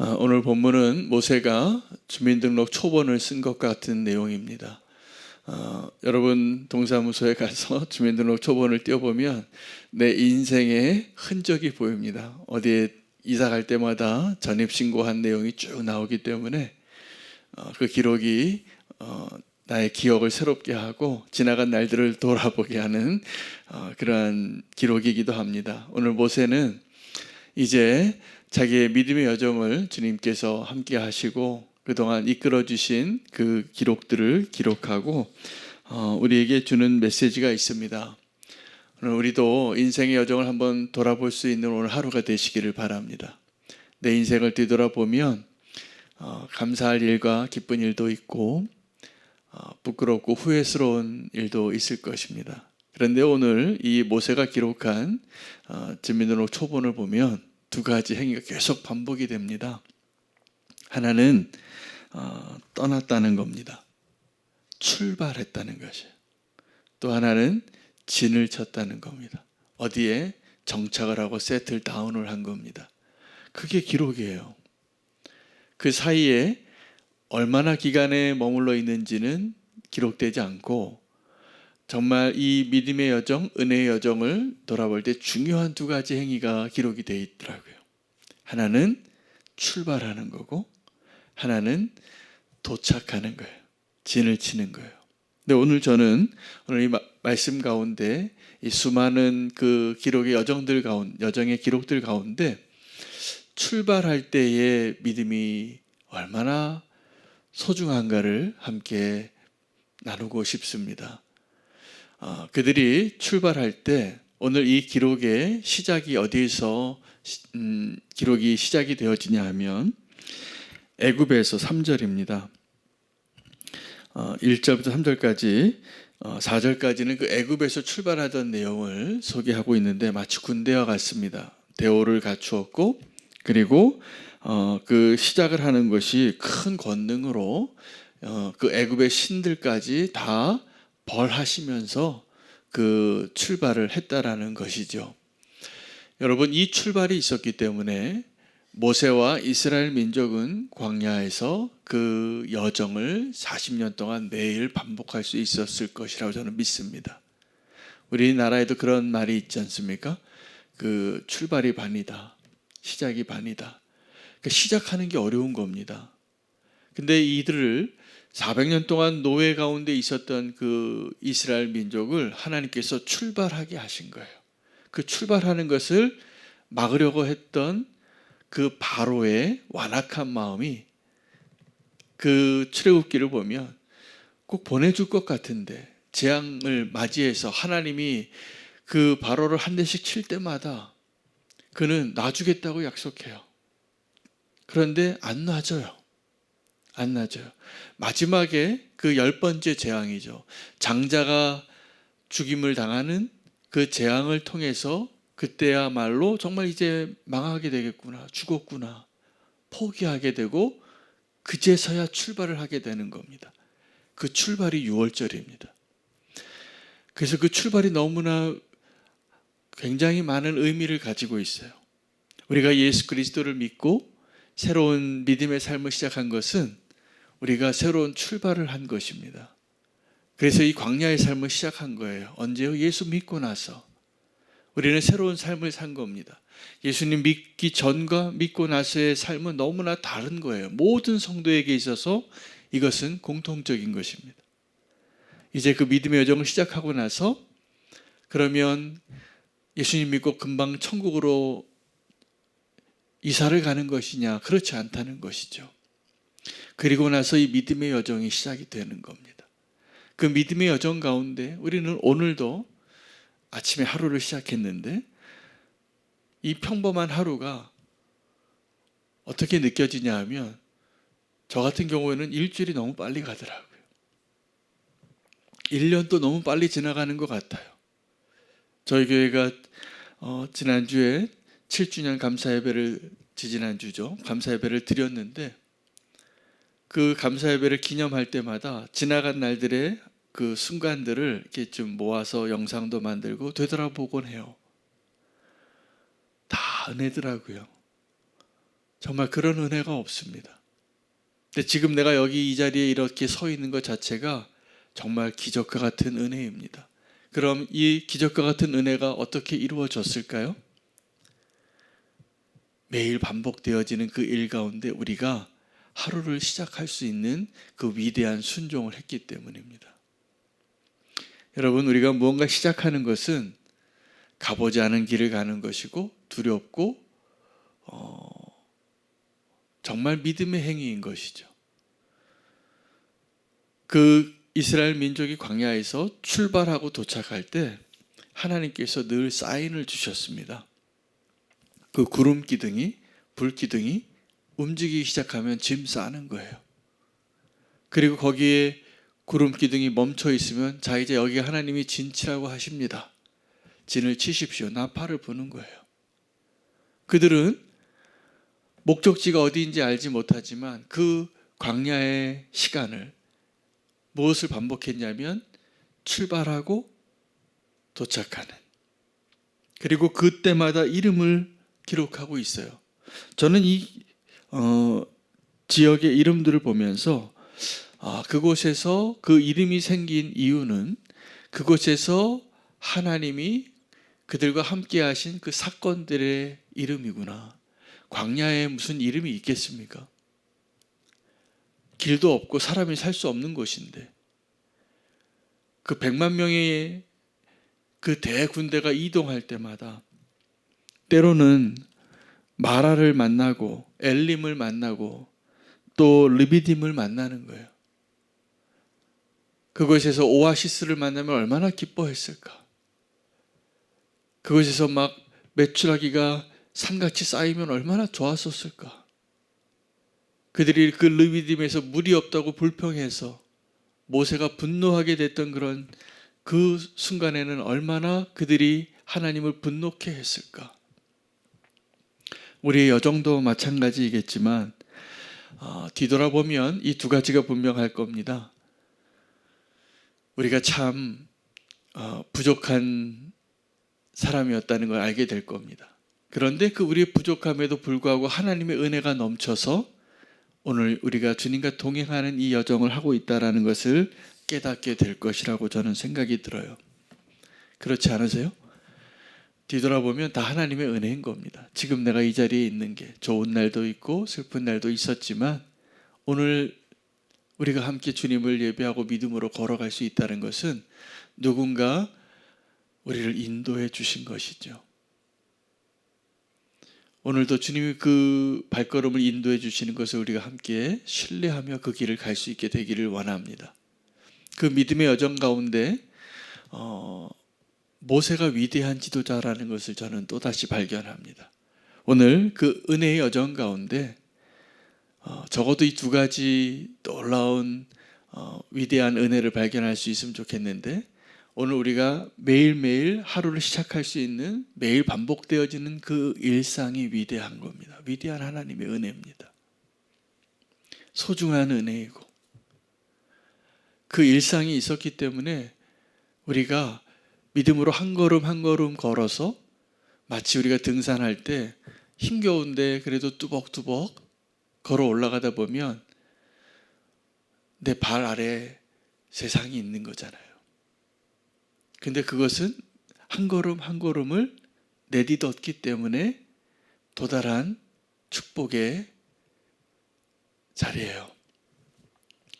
오늘 본문은 모세가 주민등록 초본을 쓴 것 같은 내용입니다. 여러분 동사무소에 가서 주민등록 초본을 띄워보면 내 인생의 흔적이 보입니다. 어디에 이사 갈 때마다 전입신고한 내용이 쭉 나오기 때문에 그 기록이 나의 기억을 새롭게 하고 지나간 날들을 돌아보게 하는 그러한 기록이기도 합니다. 오늘 모세는 이제 자기의 믿음의 여정을 주님께서 함께 하시고 그동안 이끌어 주신 그 기록들을 기록하고 우리에게 주는 메시지가 있습니다. 오늘 우리도 인생의 여정을 한번 돌아볼 수 있는 오늘 하루가 되시기를 바랍니다. 내 인생을 뒤돌아보면 감사할 일과 기쁜 일도 있고 부끄럽고 후회스러운 일도 있을 것입니다. 그런데 오늘 이 모세가 기록한 주민등록 초본을 보면 두 가지 행위가 계속 반복이 됩니다. 하나는 떠났다는 겁니다. 출발했다는 것이에요. 또 하나는 진을 쳤다는 겁니다. 어디에 정착을 하고 세틀 다운을 한 겁니다. 그게 기록이에요. 그 사이에 얼마나 기간에 머물러 있는지는 기록되지 않고 정말 이 믿음의 여정, 은혜의 여정을 돌아볼 때 중요한 두 가지 행위가 기록이 되어 있더라고요. 하나는 출발하는 거고 하나는 도착하는 거예요. 진을 치는 거예요. 근데 오늘 저는 오늘 이 말씀 가운데 이 수많은 그 기록의 여정의 기록들 가운데 출발할 때의 믿음이 얼마나 소중한가를 함께 나누고 싶습니다. 그들이 출발할 때 오늘 이 기록의 시작이 어디에서 기록이 시작이 되어지냐 하면 애굽에서 3절입니다. 1절부터 3절까지 4절까지는 그 애굽에서 출발하던 내용을 소개하고 있는데 마치 군대와 같습니다. 대오를 갖추었고 그리고 그 시작을 하는 것이 큰 권능으로 그 애굽의 신들까지 다 벌하시면서 그 출발을 했다라는 것이죠. 여러분, 이 출발이 있었기 때문에 모세와 이스라엘 민족은 광야에서 그 여정을 40년 동안 매일 반복할 수 있었을 것이라고 저는 믿습니다. 우리나라에도 그런 말이 있지 않습니까? 그 출발이 반이다. 시작이 반이다. 그러니까 시작하는 게 어려운 겁니다. 근데 이들을 400년 동안 노예 가운데 있었던 그 이스라엘 민족을 하나님께서 출발하게 하신 거예요. 그 출발하는 것을 막으려고 했던 그 바로의 완악한 마음이 그 출애굽기를 보면 꼭 보내줄 것 같은데 재앙을 맞이해서 하나님이 그 바로를 한 대씩 칠 때마다 그는 놔주겠다고 약속해요. 그런데 안 놔줘요. 안 놔줘요. 마지막에 그 10번째 재앙이죠. 장자가 죽임을 당하는 그 재앙을 통해서 그때야말로 정말 이제 망하게 되겠구나, 죽었구나, 포기하게 되고 그제서야 출발을 하게 되는 겁니다. 그 출발이 6월절입니다. 그래서 그 출발이 너무나 굉장히 많은 의미를 가지고 있어요. 우리가 예수 그리스도를 믿고 새로운 믿음의 삶을 시작한 것은 우리가 새로운 출발을 한 것입니다. 그래서 이 광야의 삶을 시작한 거예요. 언제요? 예수 믿고 나서. 우리는 새로운 삶을 산 겁니다. 예수님 믿기 전과 믿고 나서의 삶은 너무나 다른 거예요. 모든 성도에게 있어서 이것은 공통적인 것입니다. 이제 그 믿음의 여정을 시작하고 나서 그러면 예수님 믿고 금방 천국으로 이사를 가는 것이냐? 그렇지 않다는 것이죠. 그리고 나서 이 믿음의 여정이 시작이 되는 겁니다. 그 믿음의 여정 가운데 우리는 오늘도 아침에 하루를 시작했는데 이 평범한 하루가 어떻게 느껴지냐 하면 저 같은 경우에는 일주일이 너무 빨리 가더라고요. 1년도 너무 빨리 지나가는 것 같아요. 저희 교회가 지난주에 7주년 감사예배를 지지난주죠. 감사예배를 드렸는데 그 감사예배를 기념할 때마다 지나간 날들의 그 순간들을 이렇게 좀 모아서 영상도 만들고 되돌아보곤 해요. 다 은혜더라고요. 정말 그런 은혜가 없습니다. 근데 지금 내가 여기 이 자리에 이렇게 서 있는 것 자체가 정말 기적과 같은 은혜입니다. 그럼 이 기적과 같은 은혜가 어떻게 이루어졌을까요? 매일 반복되어지는 그 일 가운데 우리가 하루를 시작할 수 있는 그 위대한 순종을 했기 때문입니다. 여러분, 우리가 무언가 시작하는 것은 가보지 않은 길을 가는 것이고 두렵고 정말 믿음의 행위인 것이죠. 그 이스라엘 민족이 광야에서 출발하고 도착할 때 하나님께서 늘 사인을 주셨습니다. 그 구름 기둥이, 불 기둥이 움직이기 시작하면 짐 싸는 거예요. 그리고 거기에 구름 기둥이 멈춰 있으면 자, 이제 여기 하나님이 진치라고 하십니다. 진을 치십시오. 나팔을 부는 거예요. 그들은 목적지가 어디인지 알지 못하지만 그 광야의 시간을 무엇을 반복했냐면 출발하고 도착하는, 그리고 그때마다 이름을 기록하고 있어요. 저는 이 지역의 이름들을 보면서 그곳에서 그 이름이 생긴 이유는 그곳에서 하나님이 그들과 함께 하신 그 사건들의 이름이구나. 광야에 무슨 이름이 있겠습니까? 길도 없고 사람이 살 수 없는 곳인데 그 100만 명의 그 대군대가 이동할 때마다 때로는 마라를 만나고 엘림을 만나고 또 르비딤을 만나는 거예요. 그곳에서 오아시스를 만나면 얼마나 기뻐했을까. 그곳에서 막 메추라기가 산같이 쌓이면 얼마나 좋았었을까. 그들이 그 르비딤에서 물이 없다고 불평해서 모세가 분노하게 됐던 그런 그 순간에는 얼마나 그들이 하나님을 분노케 했을까. 우리의 여정도 마찬가지이겠지만 뒤돌아보면 이 두 가지가 분명할 겁니다. 우리가 참 부족한 사람이었다는 걸 알게 될 겁니다. 그런데 그 우리의 부족함에도 불구하고 하나님의 은혜가 넘쳐서 오늘 우리가 주님과 동행하는 이 여정을 하고 있다는 것을 깨닫게 될 것이라고 저는 생각이 들어요. 그렇지 않으세요? 뒤돌아보면 다 하나님의 은혜인 겁니다. 지금 내가 이 자리에 있는 게 좋은 날도 있고 슬픈 날도 있었지만 오늘 우리가 함께 주님을 예배하고 믿음으로 걸어갈 수 있다는 것은 누군가 우리를 인도해 주신 것이죠. 오늘도 주님이 그 발걸음을 인도해 주시는 것을 우리가 함께 신뢰하며 그 길을 갈 수 있게 되기를 원합니다. 그 믿음의 여정 가운데 모세가 위대한 지도자라는 것을 저는 또다시 발견합니다. 오늘 그 은혜의 여정 가운데 적어도 이 두 가지 놀라운 위대한 은혜를 발견할 수 있으면 좋겠는데, 오늘 우리가 매일매일 하루를 시작할 수 있는 매일 반복되어지는 그 일상이 위대한 겁니다. 위대한 하나님의 은혜입니다. 소중한 은혜이고 그 일상이 있었기 때문에 우리가 믿음으로 한 걸음 한 걸음 걸어서 마치 우리가 등산할 때 힘겨운데 그래도 뚜벅뚜벅 걸어 올라가다 보면 내 발 아래 세상이 있는 거잖아요. 근데 그것은 한 걸음 한 걸음을 내딛었기 때문에 도달한 축복의 자리예요.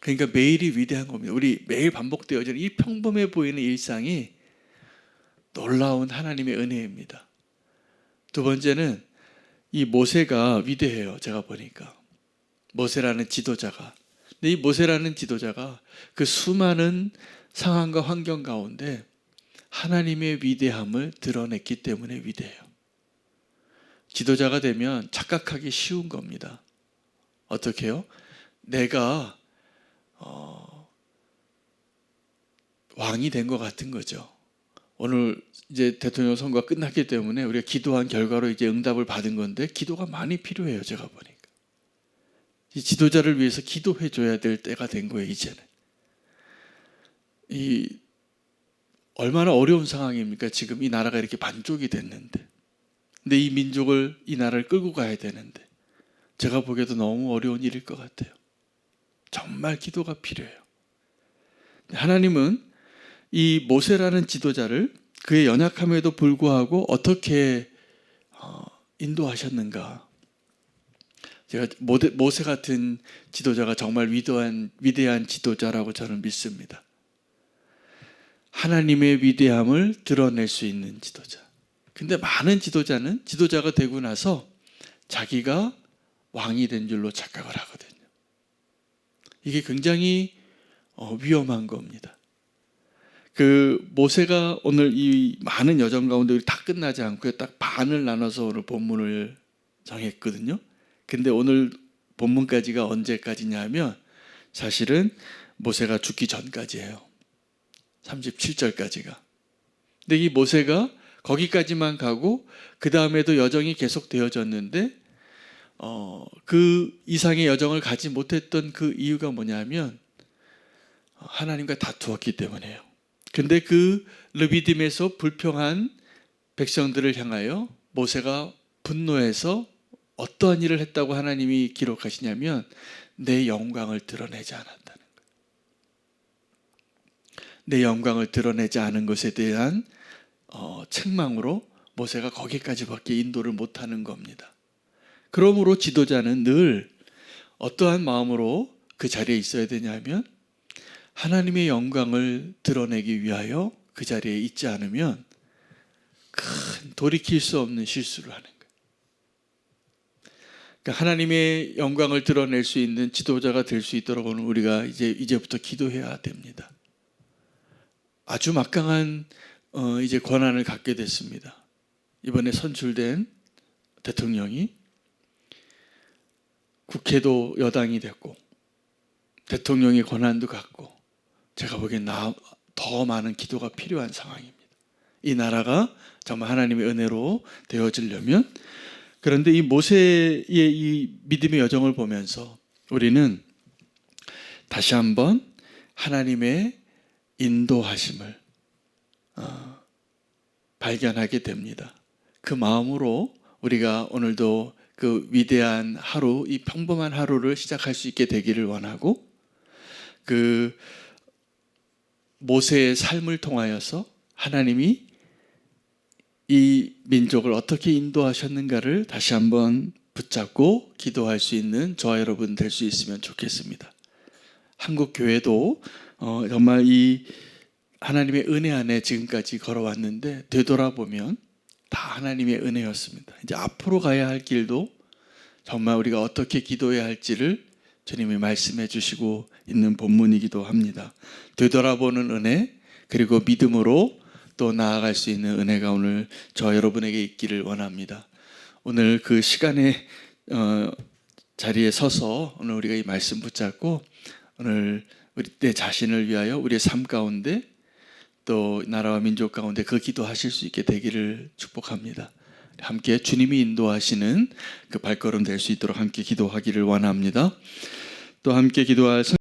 그러니까 매일이 위대한 겁니다. 우리 매일 반복되어지는 이 평범해 보이는 일상이 놀라운 하나님의 은혜입니다. 두 번째는 이 모세가 위대해요. 제가 보니까 모세라는 지도자가. 근데 이 모세라는 지도자가 그 수많은 상황과 환경 가운데 하나님의 위대함을 드러냈기 때문에 위대해요. 지도자가 되면 착각하기 쉬운 겁니다. 어떻게 해요? 내가 왕이 된 것 같은 거죠. 오늘 이제 대통령 선거가 끝났기 때문에 우리가 기도한 결과로 이제 응답을 받은 건데 기도가 많이 필요해요. 제가 보니까 이 지도자를 위해서 기도해 줘야 될 때가 된 거예요. 이제는 이 얼마나 어려운 상황입니까? 지금 이 나라가 이렇게 반쪽이 됐는데, 근데 이 민족을 이 나라를 끌고 가야 되는데 제가 보기에도 너무 어려운 일일 것 같아요. 정말 기도가 필요해요. 하나님은 이 모세라는 지도자를 그의 연약함에도 불구하고 어떻게 인도하셨는가. 제가 모세 같은 지도자가 정말 위대한 지도자라고 저는 믿습니다. 하나님의 위대함을 드러낼 수 있는 지도자. 근데 많은 지도자는 지도자가 되고 나서 자기가 왕이 된 줄로 착각을 하거든요. 이게 굉장히 위험한 겁니다. 그 모세가 오늘 이 많은 여정 가운데 다 끝나지 않고 딱 반을 나눠서 오늘 본문을 정했거든요. 근데 오늘 본문까지가 언제까지냐 하면 사실은 모세가 죽기 전까지예요. 37절까지가. 근데 이 모세가 거기까지만 가고 그 다음에도 여정이 계속 되어졌는데 그 이상의 여정을 가지 못했던 그 이유가 뭐냐면 하나님과 다투었기 때문에요. 근데 그 르비딤에서 불평한 백성들을 향하여 모세가 분노해서 어떠한 일을 했다고 하나님이 기록하시냐면 내 영광을 드러내지 않았다는 거예요. 내 영광을 드러내지 않은 것에 대한 책망으로 모세가 거기까지밖에 인도를 못하는 겁니다. 그러므로 지도자는 늘 어떠한 마음으로 그 자리에 있어야 되냐면 하나님의 영광을 드러내기 위하여 그 자리에 있지 않으면 큰 돌이킬 수 없는 실수를 하는 거예요. 그러니까 하나님의 영광을 드러낼 수 있는 지도자가 될 수 있도록 오늘 우리가 이제부터 기도해야 됩니다. 아주 막강한 이제 권한을 갖게 됐습니다. 이번에 선출된 대통령이 국회도 여당이 됐고 대통령의 권한도 갖고 제가 보기엔 더 많은 기도가 필요한 상황입니다. 이 나라가 정말 하나님의 은혜로 되어지려면. 그런데 이 모세의 이 믿음의 여정을 보면서 우리는 다시 한번 하나님의 인도하심을 발견하게 됩니다. 그 마음으로 우리가 오늘도 그 위대한 하루, 이 평범한 하루를 시작할 수 있게 되기를 원하고 그 모세의 삶을 통하여서 하나님이 이 민족을 어떻게 인도하셨는가를 다시 한번 붙잡고 기도할 수 있는 저와 여러분 될 수 있으면 좋겠습니다. 한국 교회도 정말 이 하나님의 은혜 안에 지금까지 걸어왔는데 되돌아보면 다 하나님의 은혜였습니다. 이제 앞으로 가야 할 길도 정말 우리가 어떻게 기도해야 할지를 주님이 말씀해 주시고 있는 본문이기도 합니다. 되돌아보는 은혜 그리고 믿음으로 또 나아갈 수 있는 은혜가 오늘 저 여러분에게 있기를 원합니다. 오늘 그 시간의 자리에 서서 오늘 우리가 이 말씀 붙잡고 오늘 우리 내 자신을 위하여 우리의 삶 가운데 또 나라와 민족 가운데 그 기도하실 수 있게 되기를 축복합니다. 함께 주님이 인도하시는 그 발걸음 될 수 있도록 함께 기도하기를 원합니다. 또 함께 기도할